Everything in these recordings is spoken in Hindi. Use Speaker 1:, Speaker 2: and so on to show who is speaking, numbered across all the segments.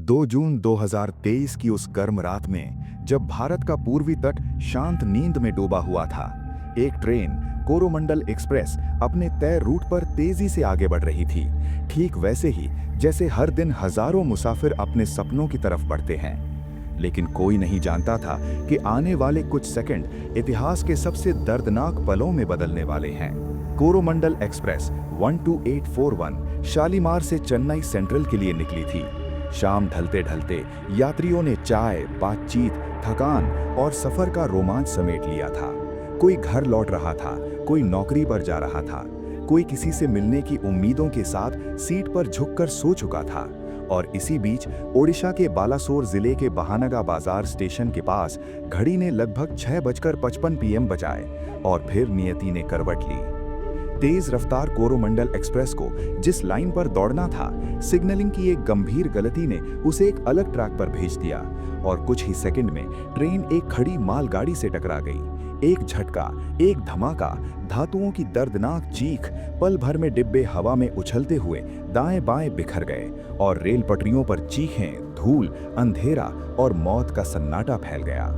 Speaker 1: 2 जून 2023 की उस गर्म रात में जब भारत का पूर्वी तट शांत नींद में डूबा हुआ था, एक ट्रेन कोरोमंडल एक्सप्रेस अपने तय रूट पर तेजी से आगे बढ़ रही थी। ठीक वैसे ही जैसे हर दिन हजारों मुसाफिर अपने सपनों की तरफ बढ़ते हैं। लेकिन कोई नहीं जानता था कि आने वाले कुछ सेकंड इतिहास के सबसे दर्दनाक पलों में बदलने वाले हैं। कोरोमंडल एक्सप्रेस 12841 शालीमार से चेन्नई सेंट्रल के लिए निकली थी। शाम ढलते ढलते यात्रियों ने चाय, बातचीत, थकान और सफर का रोमांच समेट लिया था। कोई घर लौट रहा था, कोई नौकरी पर जा रहा था, कोई किसी से मिलने की उम्मीदों के साथ सीट पर झुककर सो चुका था। और इसी बीच ओडिशा के बालासोर जिले के बहानगा बाजार स्टेशन के पास घड़ी ने लगभग 6:55 PM बजाए और फिर नियति ने करवट ली। तेज रफ्तार कोरोमंडल एक्सप्रेस को जिस लाइन पर दौड़ना था, सिग्नलिंग की एक गंभीर गलती ने उसे एक अलग ट्रैक पर भेज दिया और कुछ ही सेकंड में ट्रेन एक खड़ी मालगाड़ी से टकरा गई। एक झटका, एक धमाका, धातुओं की दर्दनाक चीख, पल भर में डिब्बे हवा में उछलते हुए दाएं बाएं बिखर गए और रेल पटरियों पर चीखें, धूल, अंधेरा और मौत का सन्नाटा फैल गया।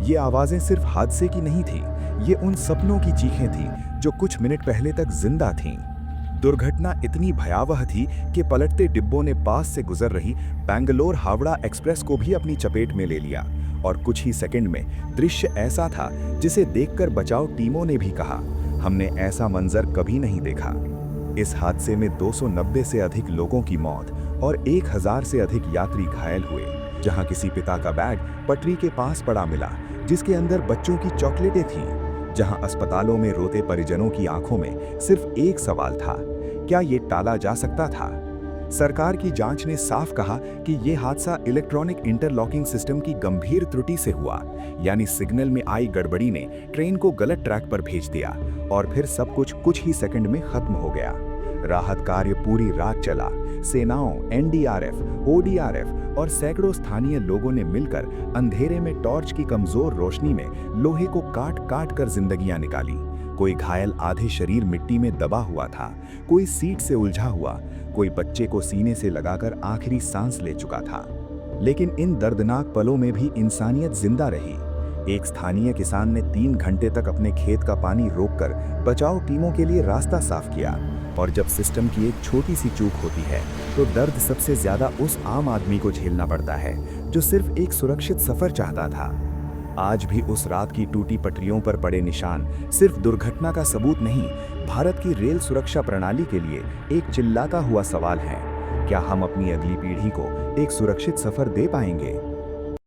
Speaker 1: ये आवाजें सिर्फ हादसे की नहीं थी, ये उन सपनों की चीखें थीं जो कुछ मिनट पहले तक जिंदा थीं। दुर्घटना इतनी भयावह थी कि पलटते डिब्बों ने पास से गुजर रही बेंगलोर हावड़ा एक्सप्रेस को भी अपनी चपेट में ले लिया और कुछ ही सेकंड में दृश्य ऐसा था जिसे देखकर बचाव टीमों ने भी कहा, हमने ऐसा मंजर कभी नहीं देखा। इस हादसे में 290 से अधिक लोगों की मौत और 1000 से अधिक यात्री घायल हुए। जहां किसी पिता का बैग पटरी के पास पड़ा मिला जिसके अंदर बच्चों की चॉकलेटें थीं। जहां अस्पतालों में रोते परिजनों की आंखों में सिर्फ एक सवाल था, क्या ये टाला जा सकता था? सरकार की जांच ने साफ कहा कि ये हादसा इलेक्ट्रॉनिक इंटरलॉकिंग सिस्टम की गंभीर त्रुटि से हुआ, यानी सिग्नल में आई गड़बड़ी ने ट्रेन को गलत ट्रैक पर भेज दिया और फिर सब कुछ ही सेकंड में खत्म हो गया। राहत कार्य पूरी रात चला। सेनाओं, NDRF, ODRF और सैकड़ों स्थानीय लोगों ने मिलकर अंधेरे में टॉर्च की कमजोर रोशनी में लोहे को काट काट कर जिंदगियां निकाली। कोई घायल आधे शरीर मिट्टी में दबा हुआ था, कोई सीट से उलझा हुआ, कोई बच्चे को सीने से लगाकर आखिरी सांस ले चुका था। लेकिन इन दर्दनाक पलों में भी इंसानियत जिंदा रही। एक स्थानीय किसान ने 3 घंटे तक अपने खेत का पानी रोककर बचाव टीमों के लिए रास्ता साफ किया। और जब सिस्टम की एक छोटी सी चूक होती है तो दर्द सबसे ज्यादा उस आम आदमी को झेलना पड़ता है जो सिर्फ एक सुरक्षित सफर चाहता था। आज भी उस रात की टूटी पटरियों पर पड़े निशान सिर्फ दुर्घटना का सबूत नहीं, भारत की रेल सुरक्षा प्रणाली के लिए एक चिल्लाता हुआ सवाल है, क्या हम अपनी अगली पीढ़ी को एक सुरक्षित सफर दे पाएंगे?